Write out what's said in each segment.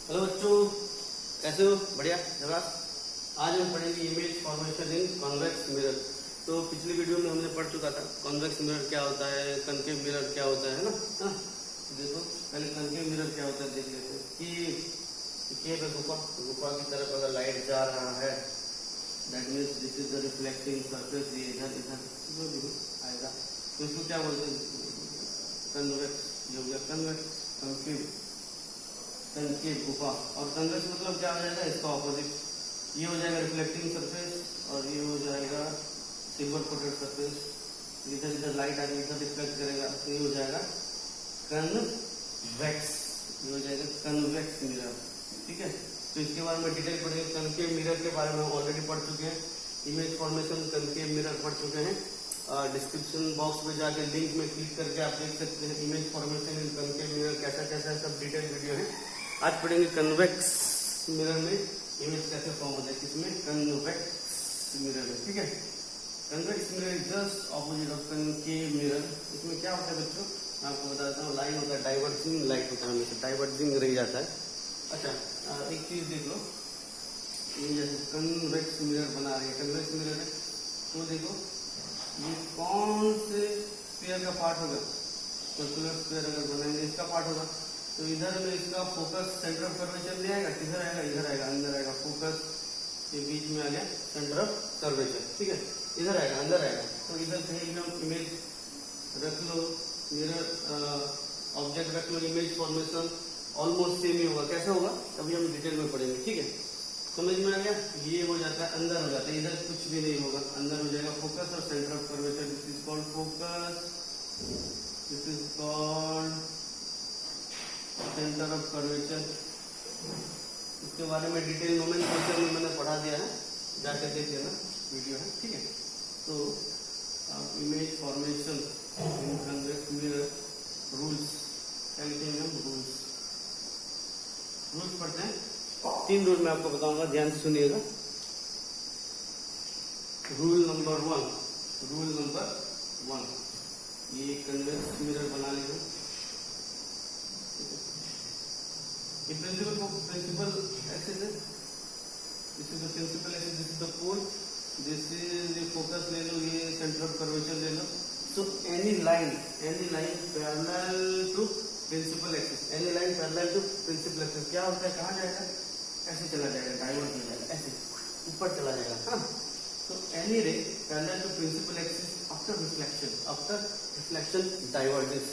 Hello बच्चों, कैसे हो? बढ़िया जवाब। आज हम पढ़ेंगे इमेज फॉर्मेशन इन कॉन्वेक्स मिरर। तो पिछली वीडियो में हमने पढ़ चुका था कॉन्वेक्स मिरर क्या होता है, कनकेव मिरर क्या होता है ना। हाँ, देखो पहले कनकेव मिरर क्या होता है देख लेते हैं कि केव है गुफा, गुफा की तरफ अगर लाइट जा रहा है that means this is the reflecting surface, ये इधर इधर जो भी आएगा तो इसको क्या बोलते हैं? कन्वेक्स। जो हो गया कन्वेक्स, कनकेव, कनकेव गुफा। और कन्वेक्स मतलब क्या हो जाएगा? इसका ऑपोजिट। ये हो जाएगा रिफ्लेक्टिंग सरफेस और ये हो जाएगा सिल्वर कोटेड सरफेस। इधर इधर लाइट आएगी, इधर रिफ्लेक्ट करेगा तो ये हो जाएगा कन्वेक्स। ये हो जाएगा कन्वेक्स मिरर। ठीक है, तो इसके बारे में डिटेल पढ़ेंगे। कनकेव मिरर के बारे में हम ऑलरेडी पढ़ चुके हैं। इमेज फॉर्मेशन कनकेव मिरर पढ़ चुके हैं। डिस्क्रिप्शन बॉक्स में जाके लिंक में क्लिक करके आप देख सकते हैं इमेज फॉर्मेशन इन कनकेव मिरर कैसा कैसा है, सब डिटेल वीडियो है। आज पढ़ेंगे कन्वेक्स मिरर में इमेज कैसे फॉर्म होता है, किसमें? कन्वेक्स मिरर में। ठीक है, convex mirror is just opposite of concave mirror. इसमें क्या होता है बच्चों, मैं आपको बता देता हूँ। लाइन होता है, डाइवर्जिंग लाइट होता है, हमेशा डाइवर्जिंग रह जाता है। अच्छा, एक चीज देख लो, ये जैसे कन्वेक्स मिरर बना रही है, कन्वेक्स मिरर है तो देखो ये कौन से स्फीयर का पार्ट होगा? सर्कुलर स्फीयर अगर बनाएंगे इसका पार्ट होगा तो इधर में इसका फोकस सेंटर ऑफ कर्वेचर ले आएगा। किधर आएगा? इधर आएगा, अंदर आएगा। फोकस के बीच में आ गया सेंटर ऑफ कर्वेचर। ठीक है, इधर आएगा, अंदर आएगा। तो इधर कहीं हम इमेज रख लो, मिरर ऑब्जेक्ट रख लो, इमेज फॉर्मेशन ऑलमोस्ट सेम ही होगा। कैसे होगा अभी हम डिटेल में पढ़ेंगे। ठीक है, समझ में आ गया? ये हो जाता है, अंदर हो जाता है, इधर कुछ भी नहीं होगा, अंदर हो जाएगा फोकस और centre of curvature. This is called focus, this is called centre of curvature. इसके बारे में डिटेल नोमेनक्लेचर में मैंने पढ़ा दिया है, जाकर देख लेना, वीडियो है। ठीक है, तो इमेज फॉर्मेशन इन कन्वेक्स मिरर रूल्स, क्या लिखेंगे हम? रूल्स। रूल्स पढ़ते हैं। 3 रूल मैं आपको बताऊंगा, ध्यान से सुनिएगा। रूल नंबर 1, रूल नंबर 1, ये कन्वेक्स मिरर बना लेंगे। ये प्रिंसिपल एक्सिस है, this is the principal axis, this is the pole, this is the focus ले लो, ये सेंटर ऑफ कर्वेचर ले लो। So any line parallel to principal axis, any line parallel to principal axis क्या होता है? कहाँ जाएगा? ऐसे चला जाएगा, डाइवर्ट हो जाएगा, ऐसे ऊपर चला जाएगा। हाँ, तो any ray parallel to principal axis after reflection diverges,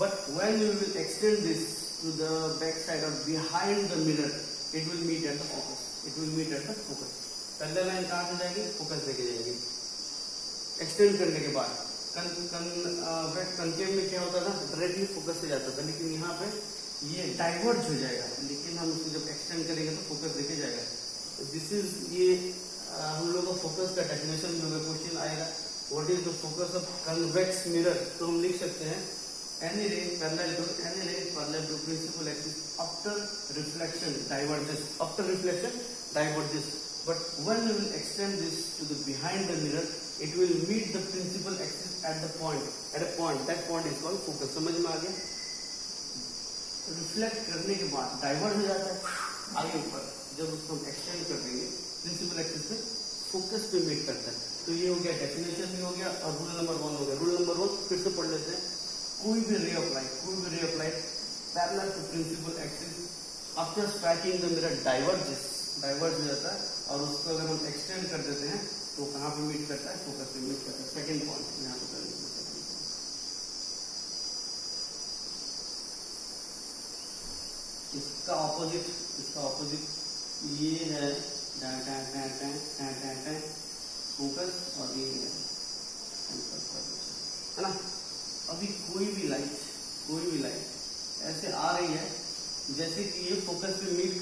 but when you will extend this to the back side or behind the mirror, it will meet at the focus. It will meet at the focus. Parallel line कहाँ से जाएगी? Focus देके जाएगी। Extend करने के बाद concave में क्या होता था? डायरेक्टली फोकस से जाता था, लेकिन यहाँ पे ये डाइवर्ज हो जाएगा, लेकिन हम उसको जब एक्सटेंड करेंगे तो फोकस देके जाएगा। दिस इज ये हम लोग का फोकस का डेफिनेशन जो है, क्वेश्चन आएगा what is the focus of convex mirror, तो हम लिख सकते हैं any ray parallel to principal axis after reflection diverges, but when we will extend this to the behind the mirror, it will meet the principal axis at a point, that point is called focus। समझ में आ गया? Reflect करने के बाद divert हो जाता है आगे ऊपर, जब उसको हम एक्सटेंड कर देंगे प्रिंसिपल एक्सिस पे, फोकस पे मीट करता है। तो ये हो गया, डेफिनेशन भी हो गया और रूल नंबर 1 हो गया। रूल नंबर 1 फिर से पढ़ लेते हैं। कोई भी ray of light parallel to principal axis after striking the mirror diverge हो जाता है, और उसको अगर हम एक्सटेंड कर देते हैं तो कहाँ पे मीट करता है? फोकस पे मीट करता है। सेकंड पॉइंट यहाँ पे करेंगे। इसका ऑपोजिट ये है फोकस और ये है ना। अभी कोई भी लाइट ऐसे आ रही है जैसे कि ये फोकस पे मीट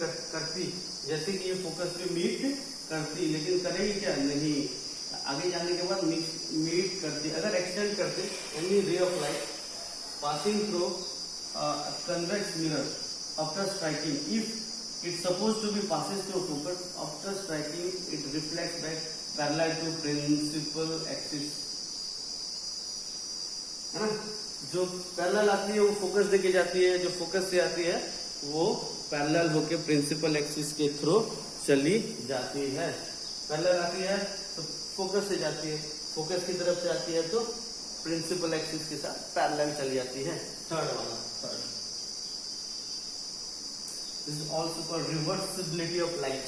करती, लेकिन करेगी क्या? नहीं, आगे जाने के बाद मीट करती। अगर एक्सटेंड करते any ray of light passing through convex mirror after striking, if it suppose to be passes through focus, after striking it reflects back parallel to principal axis, है ना। जो पैरेलल आती है वो फोकस देके जाती है, जो फोकस से आती है वो पैरेलल होके प्रिंसिपल एक्सिस के थ्रू चली जाती है। पैरेलल आती है तो फोकस से जाती है, फोकस की तरफ से आती है तो प्रिंसिपल एक्सिस के साथ पैरेलल चली जाती है। थर्ड वाला, third, this is also called reversibility of light,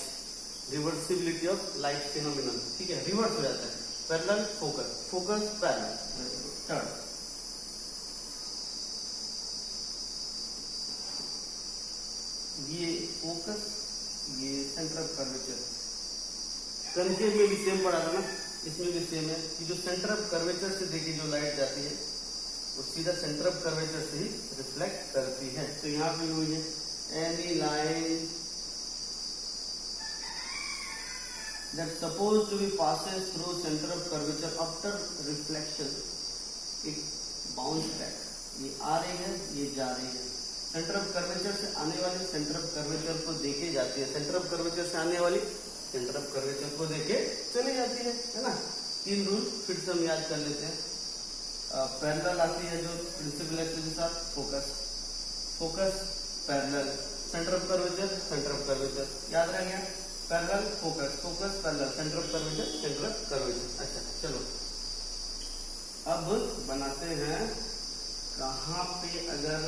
reversibility of light phenomenon. ठीक है, रिवर्स हो जाता है, parallel focus, focus parallel. Third, ये फोकस, ये सेंटर ऑफ कर्वेचर। कनकेव में भी सेम पढ़ा था ना, इसमें भी सेम है कि जो सेंटर ऑफ कर्वेचर से देखिए जो लाइट जाती है वो सीधा सेंटर ऑफ कर्वेचर से ही रिफ्लेक्ट करती है। तो यहाँ पे हुई है any line that supposed to be passes through center of curvature after reflection, एक बाउंस बैक, ये आ रही है, ये जा रही है। सेंटर ऑफ कर्वेचर से आने वाली सेंटर ऑफ कर्वेचर को देखे जाती है, सेंटर ऑफ कर्वेचर से आने वाली सेंटर ऑफ कर्वेचर को देखे चली जाती है ना। तीन रूल फिर से हम याद कर लेते हैं। पैरेलल आती है जो प्रिंसिपल एक्सिस के साथ, focus, focus parallel, centre of curvature, centre of curvature, याद रह गया। Parallel focus, focus parallel, centre of curvature, centre of curvature. अच्छा चलो अब बनाते हैं कहाँ पे अगर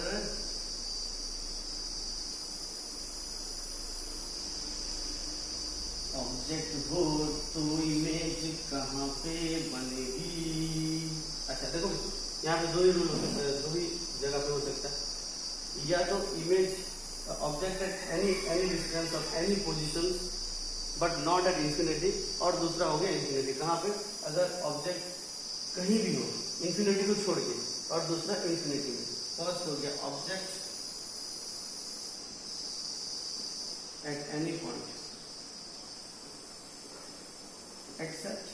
ऑब्जेक्ट हो तो इमेज कहाँ पे बनेगी। अच्छा देखो यहाँ पे दो ही रूल हो सकता है, दो ही जगह पे हो सकता है। या तो image object at any distance of any position but not at infinity, और दूसरा हो गया इंफिनिटी। कहाँ पे, अगर ऑब्जेक्ट कहीं भी हो इंफिनिटी को छोड़ के, और दूसरा इंफिनिटी में। फर्स्ट हो गया object at any point accept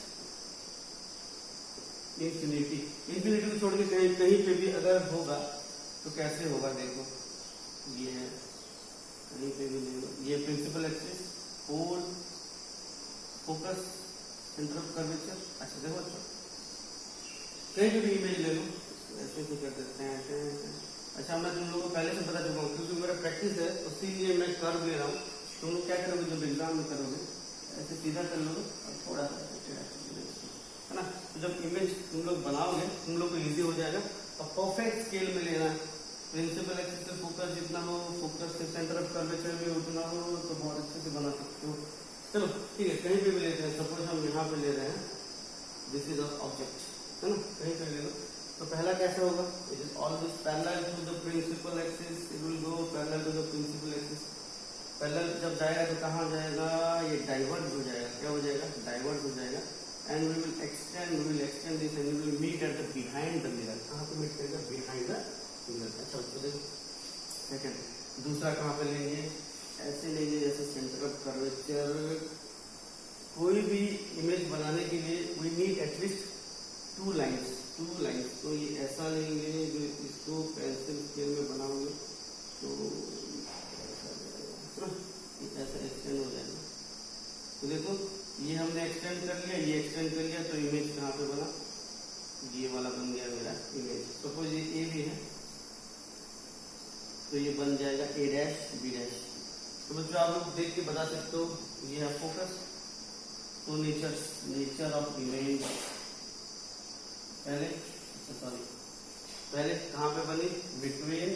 infinity. Infinity को छोड़ के कहीं कहीं पे भी अगर होगा तो कैसे होगा, देखो ये है, कहीं पे भी नहीं होगा। ये principal axis, pole, focus, centre of curvature. अच्छा देखो, अच्छा कहीं पे भी इमेज ले लो, ऐसे भी कर देते हैं। अच्छा मैं तुम लोगों को पहले से बता चुका हूँ क्योंकि मेरा प्रैक्टिस है, उसीलिए मैं कर दे रहा हूँ। तुम लोग क्या करोगे जब एग्जाम में करोगे, ऐसे सीधा कर लोगे और थोड़ा है ना। तो जब इमेज तुम लोग बनाओगे तुम लोग को इजी हो जाएगा। और परफेक्ट स्केल में लेना, प्रिंसिपल एक्सिस से फोकस जितना हो, फोकस से सेंटर ऑफ कर्वेचर में उतना हो, तो बहुत अच्छे से बना सकते हो। चलो ठीक है, कहीं पे भी लेते हैं। सपोज हम यहाँ पे ले रहे हैं, दिस इज ऑब्जेक्ट, है ना, कहीं पे ले लो। तो पहला कैसे होगा, it is always parallel to the principal axis, it will go parallel to the principal axis. Parallel जब जाएगा तो कहाँ जाएगा, ये डाइवर्ट हो जाएगा। क्या हो जाएगा, डाइवर्ट हो जाएगा। And we will extend this and we will meet at the behind the mirror. कहाँ पे मीट करेगा, बिहाइंड द मिरर। अच्छा तो देखो सेकंड, दूसरा कहाँ पे लेंगे, ऐसे लेंगे जैसे सेंटर ऑफ कर्वेचर। कोई भी इमेज बनाने के लिए we need at least two lines. तो ये ऐसा लेंगे, जो इसको पेंसिल स्केल में बनाओगे तो ऐसा एक्सटेंड हो जाएगा। तो देखो ये हमने एक्सटेंड कर लिया, ये एक्सटेंड कर लिया, तो इमेज कहाँ पे बना, ये वाला बन गया मेरा इमेज। सपोज ये ए भी है तो ये बन जाएगा ए डैश बी डैश। तो बच्चों आप लोग देख के बता सकते हो, ये है फोकस। तो नेचर ऑफ इमेज पहले कहाँ पे बनी, बिटवीन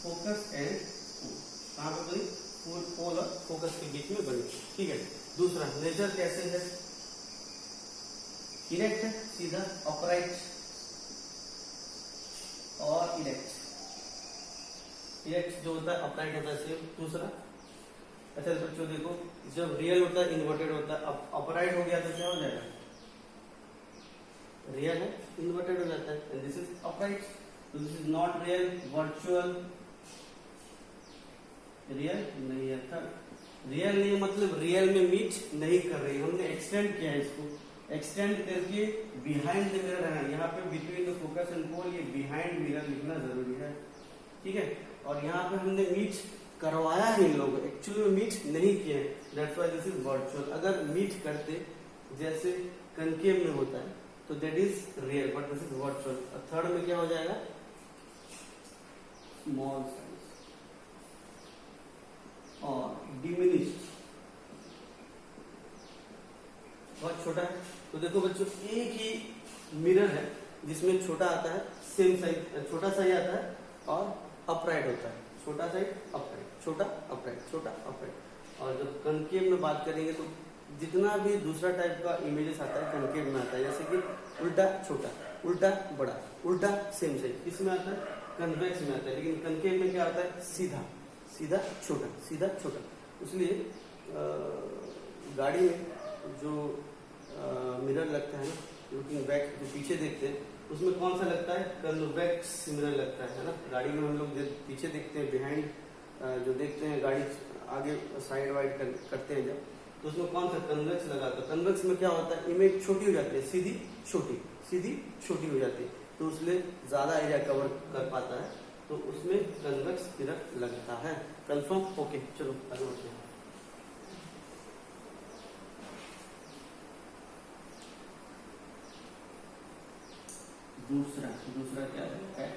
फोकस एंड कहाँ पे बनी, पोल और फोकस के बीच में बनी। ठीक है, दूसरा नेचर कैसे है, इरेक्ट है, सीधा, अपराइट और इरेक्ट। इरेक्ट जो होता है, अपराइट होता है सेम। दूसरा, अच्छा बच्चों देखो, जब रियल होता है इन्वर्टेड होता है। अब अपराइट हो गया तो क्या हो जाएगा, रियल है, इन्वर्टेड हो जाता है, एंड दिस इज अपराइट। तो this is not real, virtual, real नहीं है। था रियल नहीं मतलब रियल में मीट नहीं कर रही, हमने एक्सटेंड किया है इसको, एक्सटेंड करके बिहाइंड द मिरर है। यहाँ पे between the focus and pole, ये बिहाइंड मिरर लिखना जरूरी है। ठीक है, और यहाँ पे हमने मीट करवाया है इन लोगों, एक्चुअली में मीट नहीं किए, that's why this is virtual. अगर मीट करते जैसे कनकेव में होता है तो that is real, but this is virtual. Third में क्या हो जाएगा, स्मॉल साइज और डिमिनिश्ड बहुत छोटा है। तो देखो बच्चों, एक ही मिरर है जिसमें छोटा आता है, सेम साइज छोटा साइज आता है और अपराइट होता है, छोटा साइज अपराइट, छोटा अपराइट, छोटा अपराइट। और जब कनकेव में बात करेंगे तो जितना भी दूसरा टाइप का इमेजेस आता है कनकेव में आता है, जैसे कि उल्टा छोटा, उल्टा बड़ा, उल्टा सेम साइज, किसमें आता है? कन्वेक्स में आता है। लेकिन कनकेव में क्या आता है? सीधा, सीधा छोटा, सीधा छोटा। इसलिए गाड़ी में जो मिरर लगता है ना, लुकिंग बैक, जो पीछे देखते हैं, उसमें कौन सा लगता है? कन्वेक्स मिरर लगता है ना। गाड़ी में हम लोग पीछे देखते हैं, बिहाइंड जो देखते हैं गाड़ी आगे साइड वाइड करते हैं जब, तो उसमें कौन सा? कन्वेक्स लगा। तो कन्वेक्स में क्या होता है? इमेज छोटी हो जाती है, सीधी छोटी, सीधी छोटी हो जाती है, तो उसमें ज्यादा एरिया कवर कर पाता है, तो उसमें कन्वेक्स मिरर लगता है। कंफर्म? ओके, चलो आगे बढ़ते हैं। दूसरा क्या है?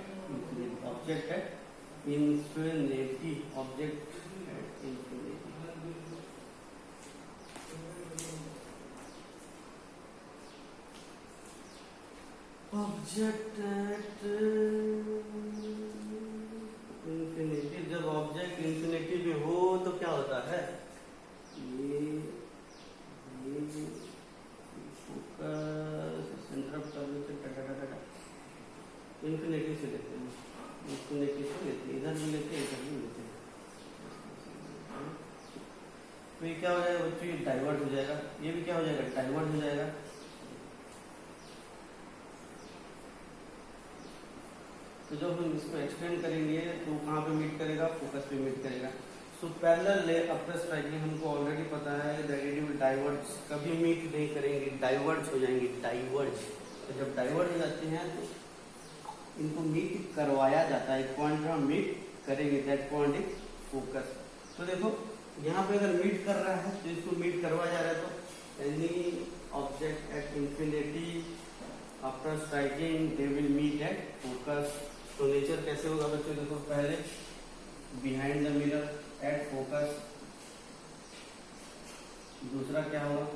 ऑब्जेक्ट है इन्फिनिटी, ऑब्जेक्ट है इन्फिनिटी। Object at infinity. जब ऑब्जेक्ट इन्फिनिटी में हो तो क्या होता है? ये फोकस इंटरप्ट कर लेते, इन्फिनिटी से लेते हैं, इन्फिनिटी से लेते हैं, इधर भी लेते हैं, इधर भी लेते हैं। तो ये क्या हो जाएगा बच्चों? ये डाइवर्ट हो जाएगा, ये भी क्या हो जाएगा? डाइवर्ट हो जाएगा। तो जब हम इसको एक्सटेंड करेंगे तो कहाँ पे मीट करेगा? फोकस पे मीट करेगा। सो पैरेलल ले आफ्टर स्ट्राइकिंग हमको ऑलरेडी पता है दैट इट विल डाइवर्ज, कभी मीट नहीं करेंगे, डाइवर्ज हो जाएंगे, डाइवर्ज। तो जब डाइवर्ज हो जाते हैं तो इनको मीट करवाया जाता है, एक पॉइंट पर मीट करेंगे, दैट पॉइंट इज फोकस। तो देखो यहाँ पे अगर मीट कर रहा है तो इसको मीट करवाया जा रहा है, तो any object at infinity after striking they will meet at focus. तो नेचर कैसे होगा बच्चों? देखो पहले behind the mirror at focus, दूसरा क्या होगा?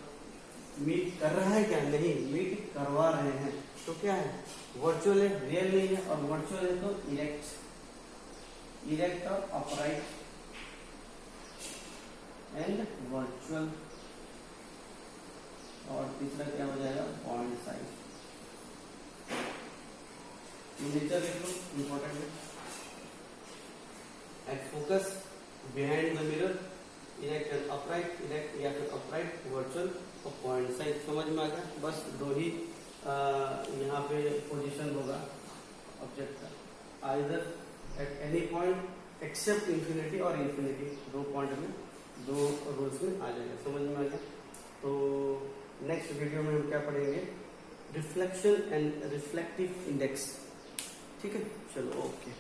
मीट कर रहा है क्या? नहीं, मीट करवा रहे हैं। तो क्या है? वर्चुअल है, रियल नहीं है, और वर्चुअल है तो इरेक्ट, इरेक्ट और अपराइट एंड वर्चुअल। और तीसरा क्या हो जाएगा? Point size. नेचर देखो इंपॉर्टेंट है। At focus, behind the mirror, erect and upright, erect या फिर अपराइट, वर्चुअल और पॉइंट साइज। समझ में आ गया? बस दो ही यहाँ पे पोजीशन होगा ऑब्जेक्ट का, either at any point accept infinity और इंफिनिटी, दो पॉइंट में, दो रूल्स में आ जाएगा। समझ में आ गया? तो नेक्स्ट वीडियो में हम क्या पढ़ेंगे? Reflection and reflective index. ठीक है, चलो ओके।